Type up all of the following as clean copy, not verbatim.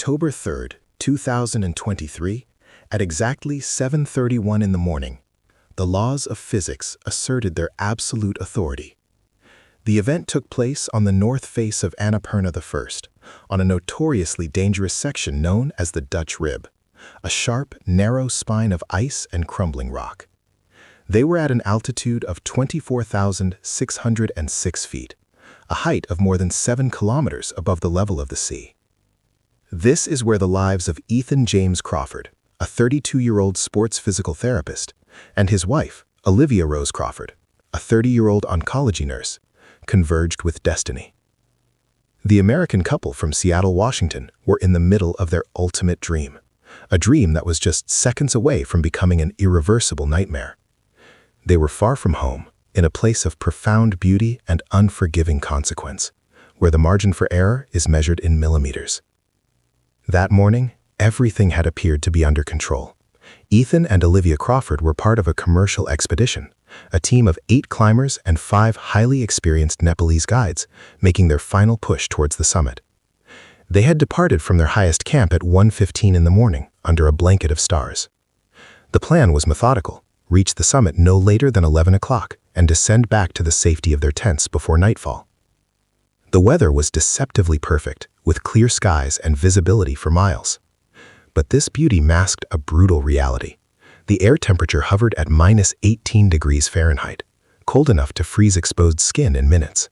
October 3rd, 2023, at exactly 7:31 in the morning, the laws of physics asserted their absolute authority. The event took place on the north face of Annapurna I, on a notoriously dangerous section known as the Dutch Rib, a sharp, narrow spine of ice and crumbling rock. They were at an altitude of 24,606 feet, a height of more than 7 kilometers above the level of the sea. This is where the lives of Ethan James Crawford, a 32-year-old sports physical therapist, and his wife, Olivia Rose Crawford, a 30-year-old oncology nurse, converged with destiny. The American couple from Seattle, Washington, were in the middle of their ultimate dream, a dream that was just seconds away from becoming an irreversible nightmare. They were far from home, in a place of profound beauty and unforgiving consequence, where the margin for error is measured in millimeters. That morning, everything had appeared to be under control. Ethan and Olivia Crawford were part of a commercial expedition, a team of 8 climbers and 5 highly experienced Nepalese guides, making their final push towards the summit. They had departed from their highest camp at 1:15 in the morning, under a blanket of stars. The plan was methodical: reach the summit no later than 11 o'clock and descend back to the safety of their tents before nightfall. The weather was deceptively perfect, with clear skies and visibility for miles. But this beauty masked a brutal reality. The air temperature hovered at -18 degrees Fahrenheit, cold enough to freeze exposed skin in minutes.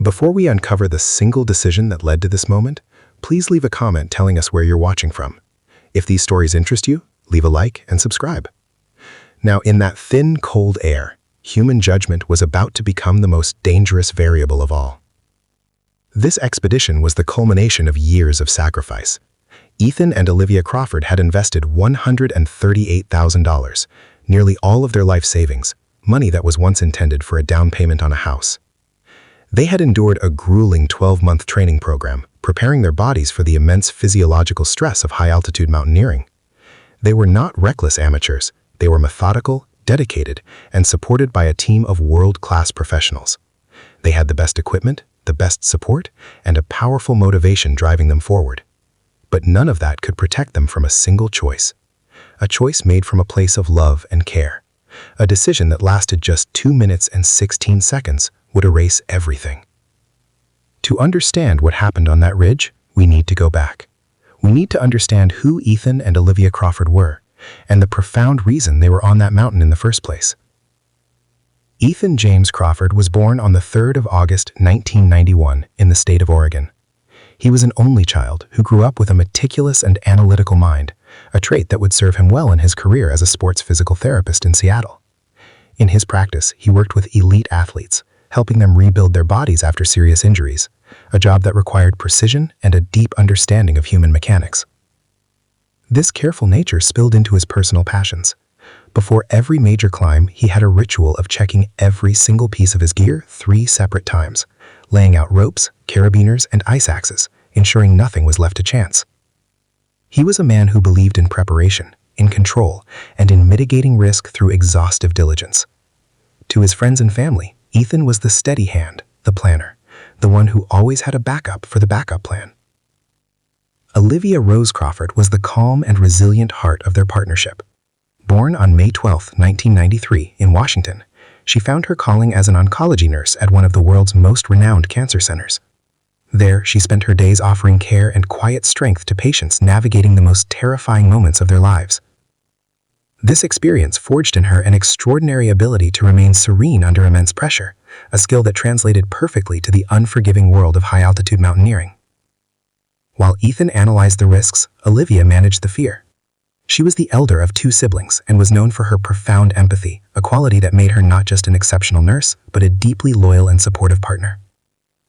Before we uncover the single decision that led to this moment, please leave a comment telling us where you're watching from. If these stories interest you, leave a like and subscribe. Now, in that thin, cold air, human judgment was about to become the most dangerous variable of all. This expedition was the culmination of years of sacrifice. Ethan and Olivia Crawford had invested $138,000, nearly all of their life savings, money that was once intended for a down payment on a house. They had endured a grueling 12-month training program, preparing their bodies for the immense physiological stress of high-altitude mountaineering. They were not reckless amateurs. They were methodical, dedicated, and supported by a team of world-class professionals. They had the best equipment, the best support, and a powerful motivation driving them forward. But none of that could protect them from a single choice. A choice made from a place of love and care. A decision that lasted just 2 minutes and 16 seconds would erase everything. To understand what happened on that ridge, we need to go back. We need to understand who Ethan and Olivia Crawford were, and the profound reason they were on that mountain in the first place. Ethan James Crawford was born on the 3rd of August, 1991, in the state of Oregon. He was an only child who grew up with a meticulous and analytical mind, a trait that would serve him well in his career as a sports physical therapist in Seattle. In his practice, he worked with elite athletes, helping them rebuild their bodies after serious injuries, a job that required precision and a deep understanding of human mechanics. This careful nature spilled into his personal passions. Before every major climb, he had a ritual of checking every single piece of his gear 3 separate times, laying out ropes, carabiners, and ice axes, ensuring nothing was left to chance. He was a man who believed in preparation, in control, and in mitigating risk through exhaustive diligence. To his friends and family, Ethan was the steady hand, the planner, the one who always had a backup for the backup plan. Olivia Rose Crawford was the calm and resilient heart of their partnership. Born on May 12, 1993, in Washington, she found her calling as an oncology nurse at one of the world's most renowned cancer centers. There, she spent her days offering care and quiet strength to patients navigating the most terrifying moments of their lives. This experience forged in her an extraordinary ability to remain serene under immense pressure, a skill that translated perfectly to the unforgiving world of high-altitude mountaineering. While Ethan analyzed the risks, Olivia managed the fear. She was the elder of 2 siblings and was known for her profound empathy, a quality that made her not just an exceptional nurse, but a deeply loyal and supportive partner.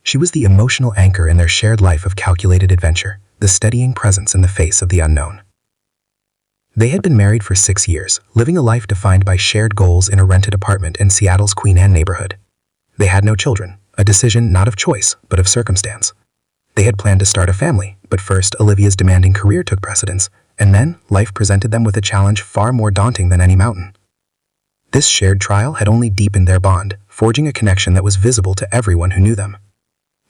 She was the emotional anchor in their shared life of calculated adventure, the steadying presence in the face of the unknown. They had been married for 6 years, living a life defined by shared goals in a rented apartment in Seattle's Queen Anne neighborhood. They had no children, a decision not of choice, but of circumstance. They had planned to start a family, but first Olivia's demanding career took precedence, and then life presented them with a challenge far more daunting than any mountain. This shared trial had only deepened their bond, forging a connection that was visible to everyone who knew them.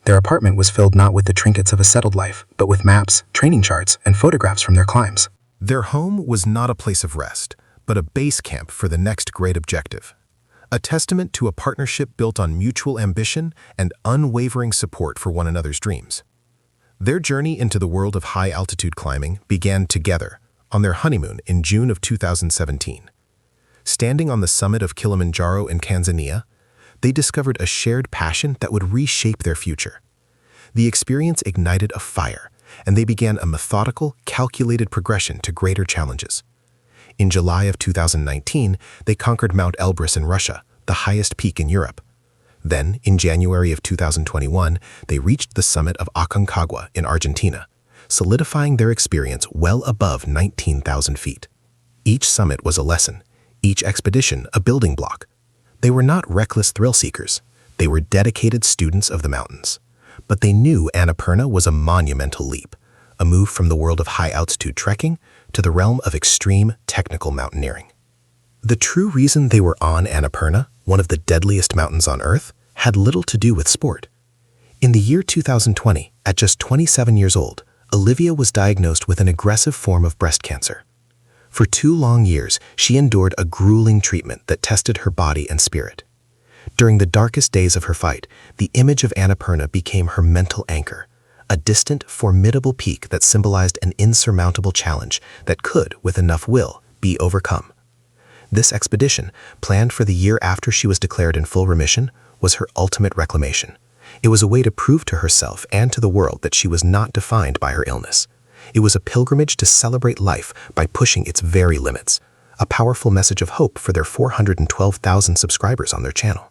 Their apartment was filled not with the trinkets of a settled life, but with maps, training charts, and photographs from their climbs. Their home was not a place of rest, but a base camp for the next great objective. A testament to a partnership built on mutual ambition and unwavering support for one another's dreams. Their journey into the world of high-altitude climbing began together on their honeymoon in June of 2017. Standing on the summit of Kilimanjaro in Tanzania, they discovered a shared passion that would reshape their future. The experience ignited a fire, and they began a methodical, calculated progression to greater challenges. In July of 2019, they conquered Mount Elbrus in Russia, the highest peak in Europe. Then, in January of 2021, they reached the summit of Aconcagua in Argentina, solidifying their experience well above 19,000 feet. Each summit was a lesson, each expedition a building block. They were not reckless thrill seekers. They were dedicated students of the mountains. But they knew Annapurna was a monumental leap, a move from the world of high-altitude trekking to the realm of extreme technical mountaineering. The true reason they were on Annapurna, one of the deadliest mountains on Earth, had little to do with sport. In the year 2020, at just 27 years old, Olivia was diagnosed with an aggressive form of breast cancer. For 2 long years, she endured a grueling treatment that tested her body and spirit. During the darkest days of her fight, the image of Annapurna became her mental anchor, a distant, formidable peak that symbolized an insurmountable challenge that could, with enough will, be overcome. This expedition, planned for the year after she was declared in full remission, was her ultimate reclamation. It was a way to prove to herself and to the world that she was not defined by her illness. It was a pilgrimage to celebrate life by pushing its very limits, a powerful message of hope for their 412,000 subscribers on their channel.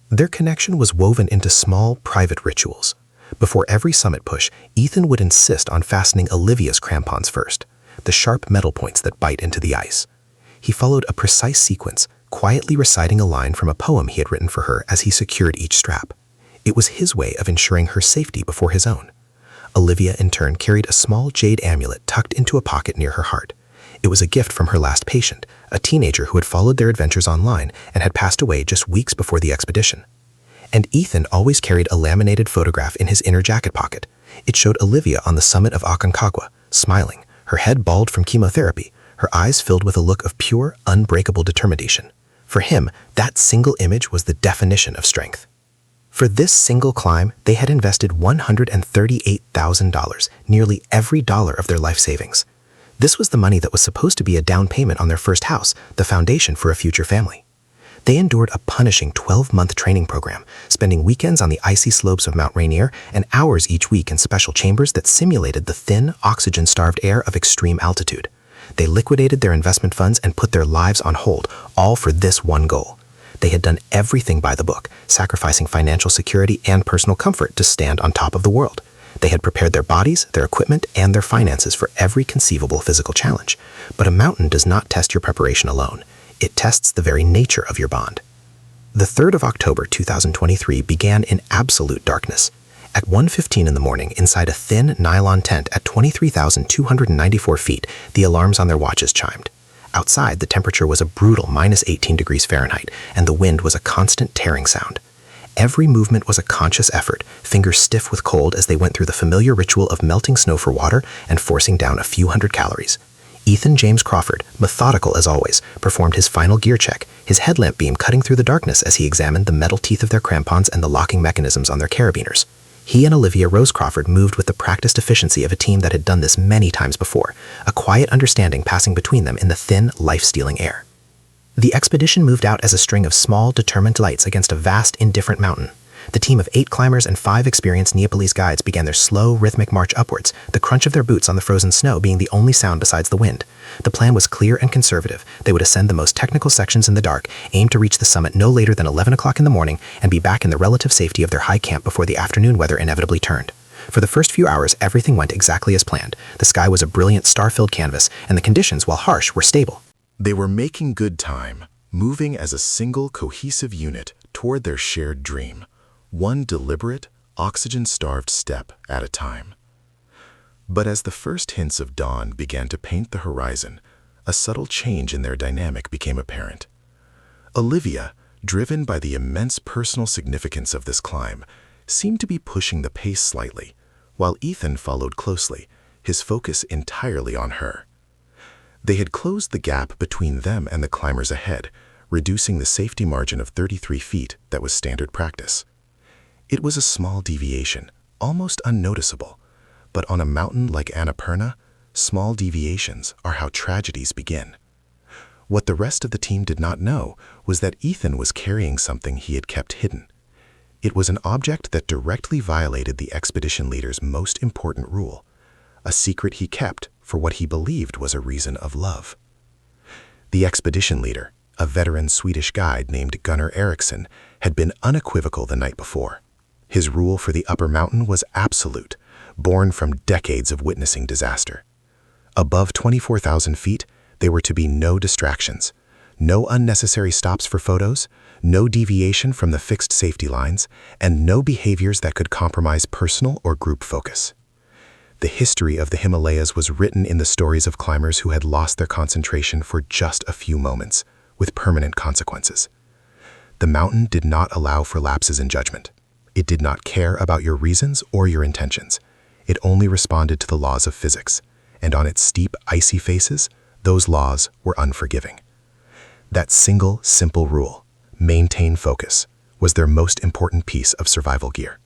Their connection was woven into small, private rituals. Before every summit push, Ethan would insist on fastening Olivia's crampons first, the sharp metal points that bite into the ice. He followed a precise sequence, quietly reciting a line from a poem he had written for her as he secured each strap. It was his way of ensuring her safety before his own. Olivia, in turn, carried a small jade amulet tucked into a pocket near her heart. It was a gift from her last patient, a teenager who had followed their adventures online and had passed away just weeks before the expedition. And Ethan always carried a laminated photograph in his inner jacket pocket. It showed Olivia on the summit of Aconcagua, smiling, her head bald from chemotherapy, her eyes filled with a look of pure, unbreakable determination. For him, that single image was the definition of strength. For this single climb, they had invested $138,000, nearly every dollar of their life savings. This was the money that was supposed to be a down payment on their first house, the foundation for a future family. They endured a punishing 12-month training program, spending weekends on the icy slopes of Mount Rainier and hours each week in special chambers that simulated the thin, oxygen-starved air of extreme altitude. They liquidated their investment funds and put their lives on hold, all for this one goal. They had done everything by the book, sacrificing financial security and personal comfort to stand on top of the world. They had prepared their bodies, their equipment, and their finances for every conceivable physical challenge. But a mountain does not test your preparation alone. It tests the very nature of your bond. The 3rd of October 2023 began in absolute darkness. At 1:15 in the morning, inside a thin nylon tent at 23,294 feet, the alarms on their watches chimed. Outside, the temperature was a brutal -18 degrees Fahrenheit, and the wind was a constant tearing sound. Every movement was a conscious effort, fingers stiff with cold as they went through the familiar ritual of melting snow for water and forcing down a few hundred calories. Ethan James Crawford, methodical as always, performed his final gear check, his headlamp beam cutting through the darkness as he examined the metal teeth of their crampons and the locking mechanisms on their carabiners. He and Olivia Rose Crawford moved with the practiced efficiency of a team that had done this many times before, a quiet understanding passing between them in the thin, life-stealing air. The expedition moved out as a string of small, determined lights against a vast, indifferent mountain. The team of 8 climbers and 5 experienced Nepalese guides began their slow, rhythmic march upwards, the crunch of their boots on the frozen snow being the only sound besides the wind. The plan was clear and conservative. They would ascend the most technical sections in the dark, aim to reach the summit no later than 11 o'clock in the morning, and be back in the relative safety of their high camp before the afternoon weather inevitably turned. For the first few hours, everything went exactly as planned. The sky was a brilliant, star-filled canvas, and the conditions, while harsh, were stable. They were making good time, moving as a single, cohesive unit toward their shared dream. One deliberate, oxygen-starved step at a time. But as the first hints of dawn began to paint the horizon, a subtle change in their dynamic became apparent. Olivia, driven by the immense personal significance of this climb, seemed to be pushing the pace slightly, while Ethan followed closely, his focus entirely on her. They had closed the gap between them and the climbers ahead, reducing the safety margin of 33 feet that was standard practice. It was a small deviation, almost unnoticeable, but on a mountain like Annapurna, small deviations are how tragedies begin. What the rest of the team did not know was that Ethan was carrying something he had kept hidden. It was an object that directly violated the expedition leader's most important rule, a secret he kept for what he believed was a reason of love. The expedition leader, a veteran Swedish guide named Gunnar Eriksson, had been unequivocal the night before. His rule for the upper mountain was absolute, born from decades of witnessing disaster. Above 24,000 feet, there were to be no distractions, no unnecessary stops for photos, no deviation from the fixed safety lines, and no behaviors that could compromise personal or group focus. The history of the Himalayas was written in the stories of climbers who had lost their concentration for just a few moments, with permanent consequences. The mountain did not allow for lapses in judgment. It did not care about your reasons or your intentions. It only responded to the laws of physics, and on its steep, icy faces, those laws were unforgiving. That single, simple rule, maintain focus, was their most important piece of survival gear.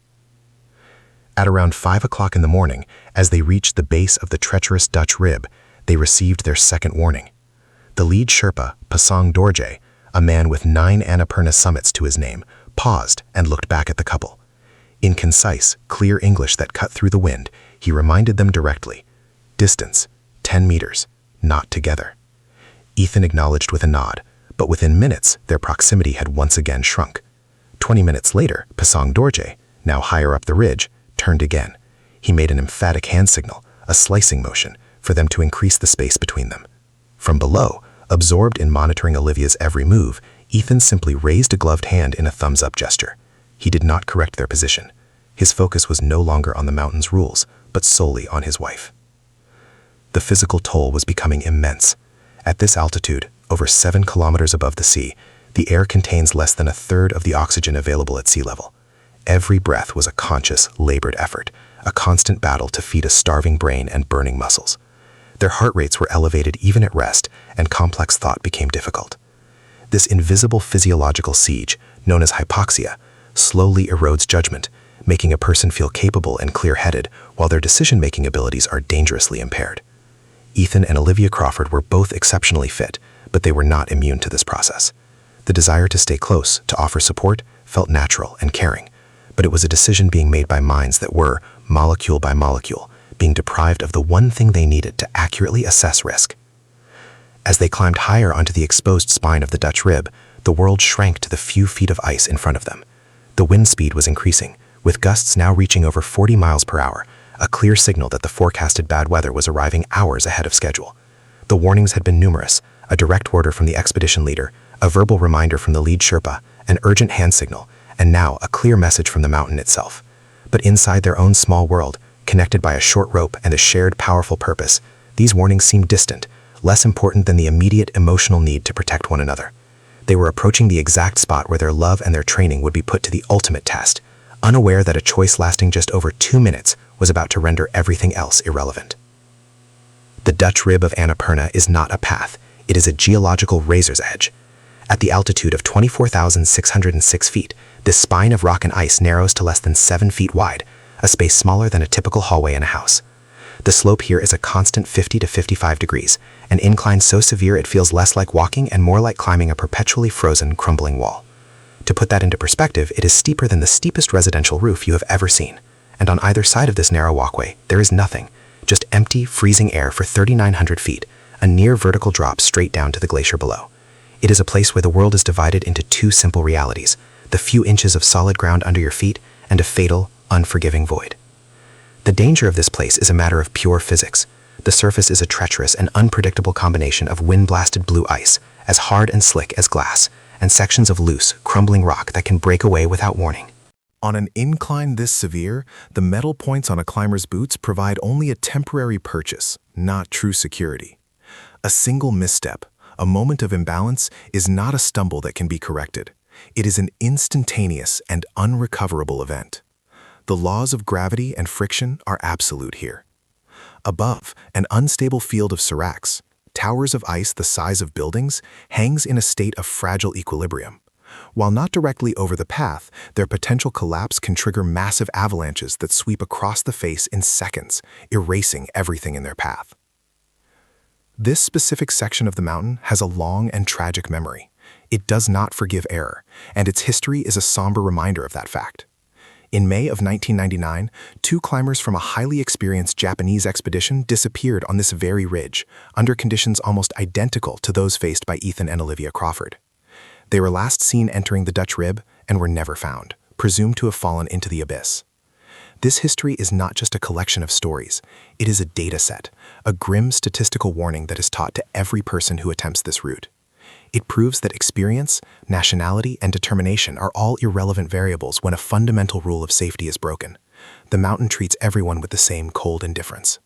At around 5 o'clock in the morning, as they reached the base of the treacherous Dutch rib, they received their second warning. The lead Sherpa, Pasang Dorje, a man with 9 Annapurna summits to his name, paused and looked back at the couple. In concise, clear English that cut through the wind, he reminded them directly, distance, 10 meters, not together. Ethan acknowledged with a nod, but within minutes, their proximity had once again shrunk. 20 minutes later, Pasang Dorje, now higher up the ridge, turned again. He made an emphatic hand signal, a slicing motion, for them to increase the space between them. From below, absorbed in monitoring Olivia's every move, Ethan simply raised a gloved hand in a thumbs-up gesture. He did not correct their position. His focus was no longer on the mountain's rules, but solely on his wife. The physical toll was becoming immense. At this altitude, over 7 kilometers above the sea, the air contains less than a third of the oxygen available at sea level. Every breath was a conscious, labored effort, a constant battle to feed a starving brain and burning muscles. Their heart rates were elevated even at rest, and complex thought became difficult. This invisible physiological siege, known as hypoxia, slowly erodes judgment, making a person feel capable and clear-headed while their decision-making abilities are dangerously impaired. Ethan and Olivia Crawford were both exceptionally fit, but they were not immune to this process. The desire to stay close, to offer support, felt natural and caring, but it was a decision being made by minds that were, molecule by molecule, being deprived of the one thing they needed to accurately assess risk. As they climbed higher onto the exposed spine of the Dutch rib, the world shrank to the few feet of ice in front of them. The wind speed was increasing, with gusts now reaching over 40 miles per hour, a clear signal that the forecasted bad weather was arriving hours ahead of schedule. The warnings had been numerous, a direct order from the expedition leader, a verbal reminder from the lead Sherpa, an urgent hand signal, and now a clear message from the mountain itself. But inside their own small world, connected by a short rope and a shared powerful purpose, these warnings seemed distant, less important than the immediate emotional need to protect one another. They were approaching the exact spot where their love and their training would be put to the ultimate test, unaware that a choice lasting just over 2 minutes was about to render everything else irrelevant. The Dutch rib of Annapurna is not a path, it is a geological razor's edge. At the altitude of 24,606 feet, this spine of rock and ice narrows to less than 7 feet wide, a space smaller than a typical hallway in a house. The slope here is a constant 50 to 55 degrees, an incline so severe it feels less like walking and more like climbing a perpetually frozen, crumbling wall. To put that into perspective, it is steeper than the steepest residential roof you have ever seen. And on either side of this narrow walkway, there is nothing, just empty, freezing air for 3,900 feet, a near vertical drop straight down to the glacier below. It is a place where the world is divided into two simple realities, the few inches of solid ground under your feet and a fatal, unforgiving void. The danger of this place is a matter of pure physics. The surface is a treacherous and unpredictable combination of wind-blasted blue ice, as hard and slick as glass, and sections of loose, crumbling rock that can break away without warning. On an incline this severe, the metal points on a climber's boots provide only a temporary purchase, not true security. A single misstep, a moment of imbalance, is not a stumble that can be corrected. It is an instantaneous and unrecoverable event. The laws of gravity and friction are absolute here. Above, an unstable field of seracs, towers of ice the size of buildings, hangs in a state of fragile equilibrium. While not directly over the path, their potential collapse can trigger massive avalanches that sweep across the face in seconds, erasing everything in their path. This specific section of the mountain has a long and tragic memory. It does not forgive error, and its history is a somber reminder of that fact. In May of 1999, 2 climbers from a highly experienced Japanese expedition disappeared on this very ridge, under conditions almost identical to those faced by Ethan and Olivia Crawford. They were last seen entering the Dutch Rib and were never found, presumed to have fallen into the abyss. This history is not just a collection of stories. It is a data set, a grim statistical warning that is taught to every person who attempts this route. It proves that experience, nationality, and determination are all irrelevant variables when a fundamental rule of safety is broken. The mountain treats everyone with the same cold indifference.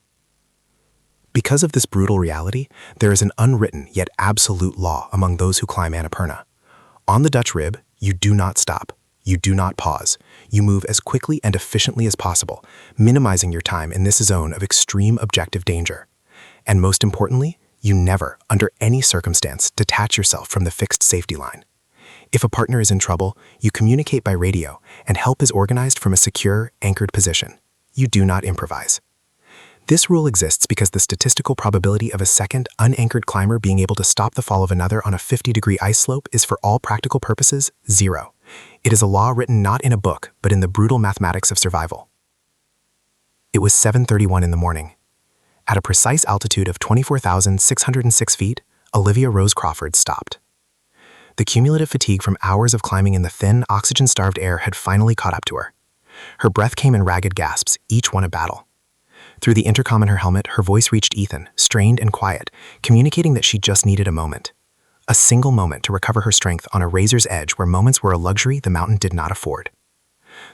Because of this brutal reality, there is an unwritten yet absolute law among those who climb Annapurna. On the Dutch Rib, you do not stop. You do not pause. You move as quickly and efficiently as possible, minimizing your time in this zone of extreme objective danger. And most importantly, you never, under any circumstance, detach yourself from the fixed safety line. If a partner is in trouble, you communicate by radio, and help is organized from a secure, anchored position. You do not improvise. This rule exists because the statistical probability of a second, unanchored climber being able to stop the fall of another on a 50-degree ice slope is, for all practical purposes, 0. It is a law written not in a book, but in the brutal mathematics of survival. It was 7:31 in the morning. At a precise altitude of 24,606 feet, Olivia Rose Crawford stopped. The cumulative fatigue from hours of climbing in the thin, oxygen-starved air had finally caught up to her. Her breath came in ragged gasps, each one a battle. Through the intercom in her helmet, her voice reached Ethan, strained and quiet, communicating that she just needed a moment. A single moment to recover her strength on a razor's edge where moments were a luxury the mountain did not afford.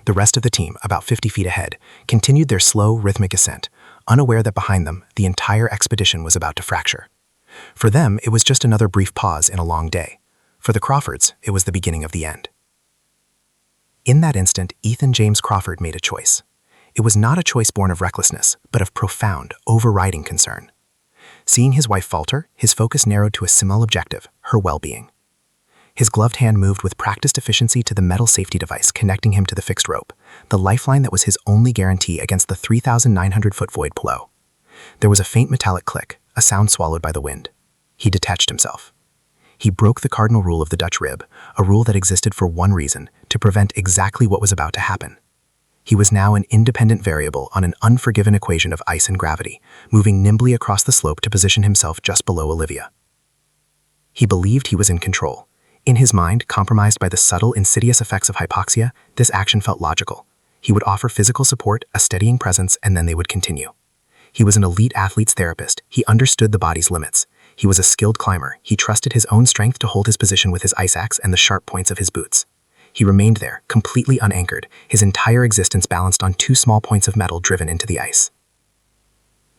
The rest of the team, about 50 feet ahead, continued their slow, rhythmic ascent, unaware that behind them, the entire expedition was about to fracture. For them, it was just another brief pause in a long day. For the Crawfords, it was the beginning of the end. In that instant, Ethan James Crawford made a choice. It was not a choice born of recklessness, but of profound, overriding concern. Seeing his wife falter, his focus narrowed to a single objective, her well-being. His gloved hand moved with practiced efficiency to the metal safety device connecting him to the fixed rope, the lifeline that was his only guarantee against the 3,900-foot void below. There was a faint metallic click, a sound swallowed by the wind. He detached himself. He broke the cardinal rule of the Dutch Rib, a rule that existed for one reason, to prevent exactly what was about to happen. He was now an independent variable on an unforgiven equation of ice and gravity, moving nimbly across the slope to position himself just below Olivia. He believed he was in control. In his mind, compromised by the subtle, insidious effects of hypoxia, this action felt logical. He would offer physical support, a steadying presence, and then they would continue. He was an elite athlete's therapist. He understood the body's limits. He was a skilled climber. He trusted his own strength to hold his position with his ice axe and the sharp points of his boots. He remained there, completely unanchored, his entire existence balanced on 2 small points of metal driven into the ice.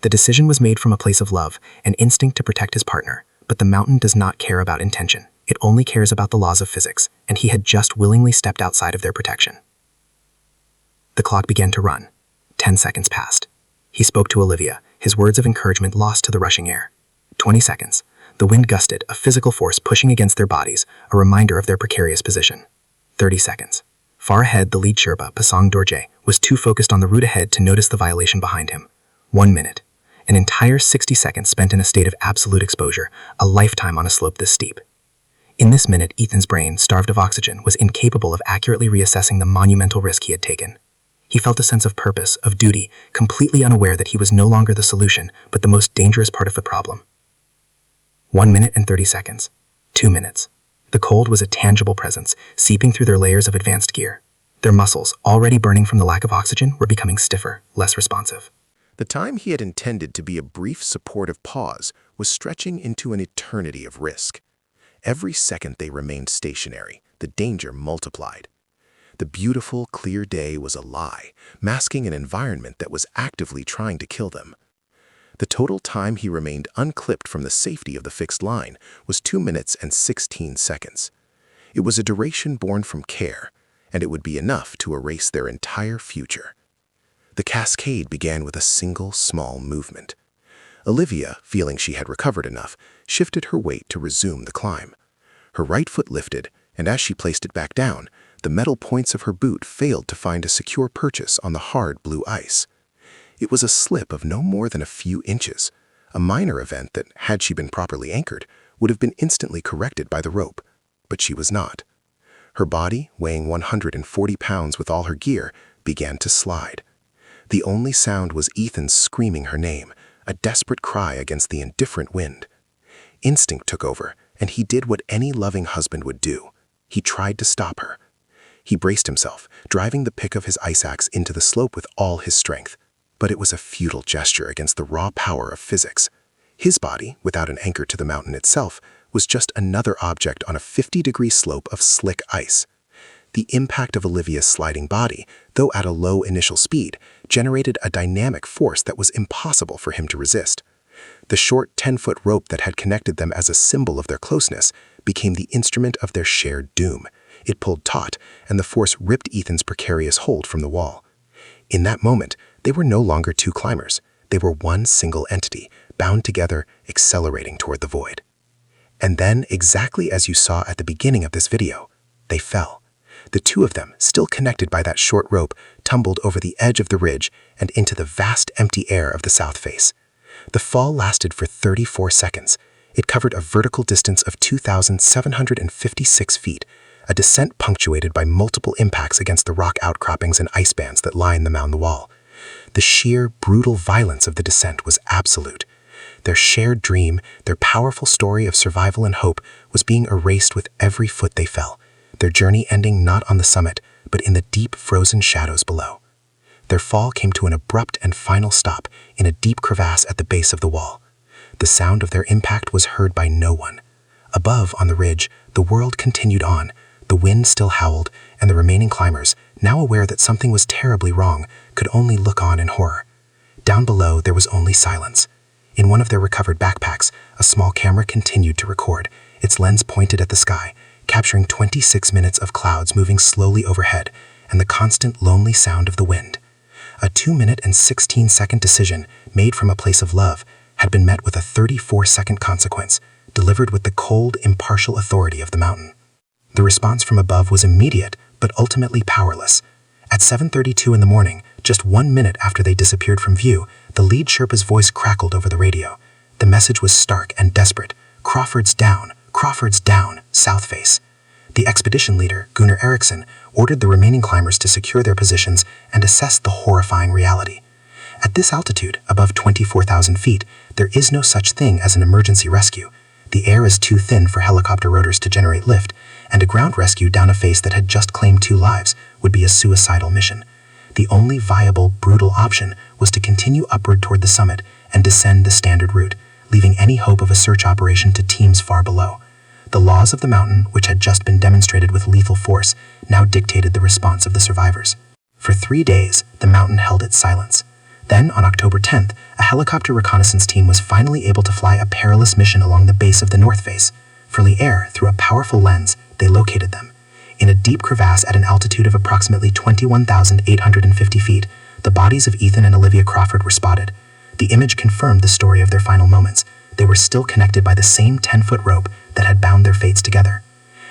The decision was made from a place of love, an instinct to protect his partner, but the mountain does not care about intention. It only cares about the laws of physics, and he had just willingly stepped outside of their protection. The clock began to run. 10 seconds passed. He spoke to Olivia, his words of encouragement lost to the rushing air. 20 seconds. The wind gusted, a physical force pushing against their bodies, a reminder of their precarious position. 30 seconds. Far ahead, the lead Sherpa, Pasang Dorje, was too focused on the route ahead to notice the violation behind him. 1 minute. An entire 60 seconds spent in a state of absolute exposure, a lifetime on a slope this steep. In this minute, Ethan's brain, starved of oxygen, was incapable of accurately reassessing the monumental risk he had taken. He felt a sense of purpose, of duty, completely unaware that he was no longer the solution, but the most dangerous part of the problem. 1 minute and 30 seconds. 2 minutes. The cold was a tangible presence, seeping through their layers of advanced gear. Their muscles, already burning from the lack of oxygen, were becoming stiffer, less responsive. The time he had intended to be a brief supportive pause was stretching into an eternity of risk. Every second they remained stationary, the danger multiplied. The beautiful, clear day was a lie, masking an environment that was actively trying to kill them. The total time he remained unclipped from the safety of the fixed line was 2 minutes and 16 seconds. It was a duration born from care, and it would be enough to erase their entire future. The cascade began with a single small movement. Olivia, feeling she had recovered enough, shifted her weight to resume the climb. Her right foot lifted, and as she placed it back down, the metal points of her boot failed to find a secure purchase on the hard blue ice. It was a slip of no more than a few inches, a minor event that, had she been properly anchored, would have been instantly corrected by the rope. But she was not. Her body, weighing 140 pounds with all her gear, began to slide. The only sound was Ethan's screaming her name, a desperate cry against the indifferent wind. Instinct took over, and he did what any loving husband would do. He tried to stop her. He braced himself, driving the pick of his ice axe into the slope with all his strength. But it was a futile gesture against the raw power of physics. His body, without an anchor to the mountain itself, was just another object on a 50-degree slope of slick ice. The impact of Olivia's sliding body, though at a low initial speed, generated a dynamic force that was impossible for him to resist. The short 10-foot rope that had connected them as a symbol of their closeness became the instrument of their shared doom. It pulled taut, and the force ripped Ethan's precarious hold from the wall. In that moment, they were no longer two climbers. They were one single entity, bound together, accelerating toward the void. And then, exactly as you saw at the beginning of this video, they fell. The two of them, still connected by that short rope, tumbled over the edge of the ridge and into the vast empty air of the south face. The fall lasted for 34 seconds. It covered a vertical distance of 2,756 feet, a descent punctuated by multiple impacts against the rock outcroppings and ice bands that line the mound wall. The sheer, brutal violence of the descent was absolute. Their shared dream, their powerful story of survival and hope, was being erased with every foot they fell, their journey ending not on the summit, but in the deep, frozen shadows below. Their fall came to an abrupt and final stop in a deep crevasse at the base of the wall. The sound of their impact was heard by no one. Above, on the ridge, the world continued on. The wind still howled, and the remaining climbers, now aware that something was terribly wrong, could only look on in horror. Down below, there was only silence. In one of their recovered backpacks, a small camera continued to record, its lens pointed at the sky, capturing 26 minutes of clouds moving slowly overhead and the constant, lonely sound of the wind. A 2-minute and 16-second decision, made from a place of love, had been met with a 34-second consequence, delivered with the cold, impartial authority of the mountain. The response from above was immediate, but ultimately powerless. At 7:32 in the morning, just 1 minute after they disappeared from view, the lead Sherpa's voice crackled over the radio. The message was stark and desperate. Crawford's down, south face. The expedition leader, Gunnar Eriksson, ordered the remaining climbers to secure their positions and assess the horrifying reality. At this altitude, above 24,000 feet, there is no such thing as an emergency rescue. The air is too thin for helicopter rotors to generate lift, and a ground rescue down a face that had just claimed 2 lives would be a suicidal mission. The only viable, brutal option was to continue upward toward the summit and descend the standard route, leaving any hope of a search operation to teams far below. The laws of the mountain, which had just been demonstrated with lethal force, now dictated the response of the survivors. For 3 days, the mountain held its silence. Then, on October 10th, a helicopter reconnaissance team was finally able to fly a perilous mission along the base of the north face. From the air, through a powerful lens, they located them. In a deep crevasse at an altitude of approximately 21,850 feet, the bodies of Ethan and Olivia Crawford were spotted. The image confirmed the story of their final moments. They were still connected by the same 10-foot rope that had bound their fates together.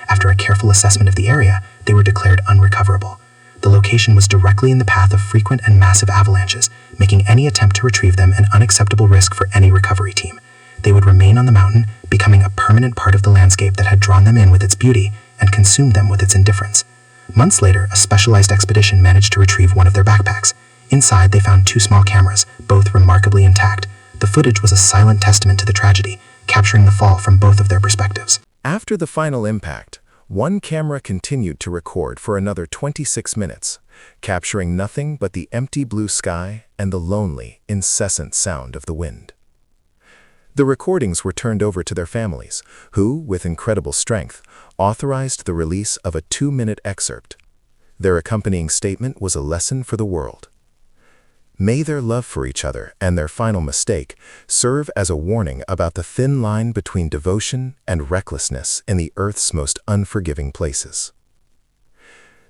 After a careful assessment of the area, they were declared unrecoverable. The location was directly in the path of frequent and massive avalanches, making any attempt to retrieve them an unacceptable risk for any recovery team. They would remain on the mountain, becoming a permanent part of the landscape that had drawn them in with its beauty and consumed them with its indifference. Months later, a specialized expedition managed to retrieve one of their backpacks. Inside, they found 2 small cameras, both remarkably intact. The footage was a silent testament to the tragedy, capturing the fall from both of their perspectives. After the final impact, one camera continued to record for another 26 minutes, capturing nothing but the empty blue sky and the lonely, incessant sound of the wind. The recordings were turned over to their families, who, with incredible strength, authorized the release of a 2-minute excerpt. Their accompanying statement was a lesson for the world. May their love for each other and their final mistake serve as a warning about the thin line between devotion and recklessness in the Earth's most unforgiving places.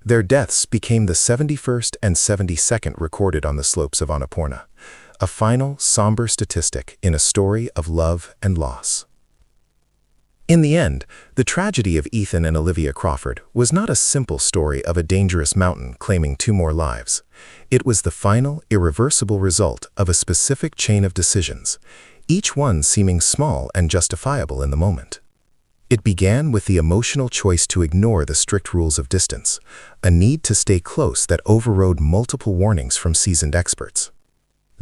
Their deaths became the 71st and 72nd recorded on the slopes of Annapurna, a final, somber statistic in a story of love and loss. In the end, the tragedy of Ethan and Olivia Crawford was not a simple story of a dangerous mountain claiming 2 more lives. It was the final, irreversible result of a specific chain of decisions, each one seeming small and justifiable in the moment. It began with the emotional choice to ignore the strict rules of distance, a need to stay close that overrode multiple warnings from seasoned experts.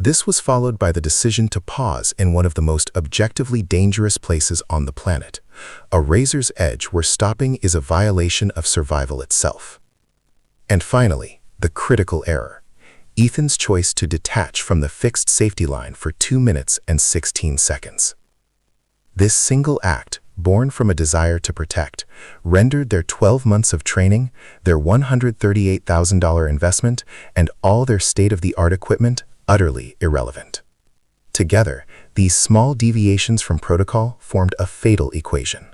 This was followed by the decision to pause in one of the most objectively dangerous places on the planet, a razor's edge where stopping is a violation of survival itself. And finally, the critical error, Ethan's choice to detach from the fixed safety line for 2 minutes and 16 seconds. This single act, born from a desire to protect, rendered their 12 months of training, their $138,000 investment, and all their state-of-the-art equipment utterly irrelevant. Together, these small deviations from protocol formed a fatal equation.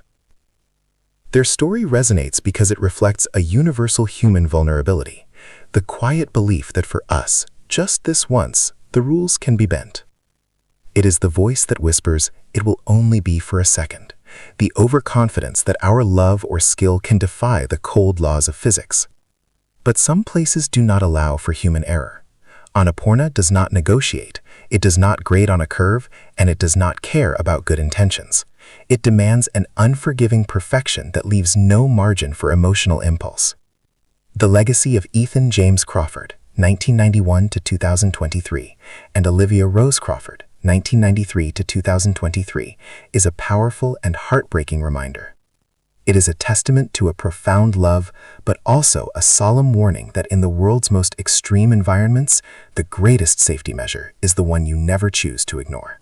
Their story resonates because it reflects a universal human vulnerability, the quiet belief that for us, just this once, the rules can be bent. It is the voice that whispers, "It will only be for a second," the overconfidence that our love or skill can defy the cold laws of physics. But some places do not allow for human error. Annapurna does not negotiate, it does not grade on a curve, and it does not care about good intentions. It demands an unforgiving perfection that leaves no margin for emotional impulse. The legacy of Ethan James Crawford, 1991 to 2023, and Olivia Rose Crawford, 1993 to 2023, is a powerful and heartbreaking reminder. It is a testament to a profound love, but also a solemn warning that in the world's most extreme environments, the greatest safety measure is the one you never choose to ignore.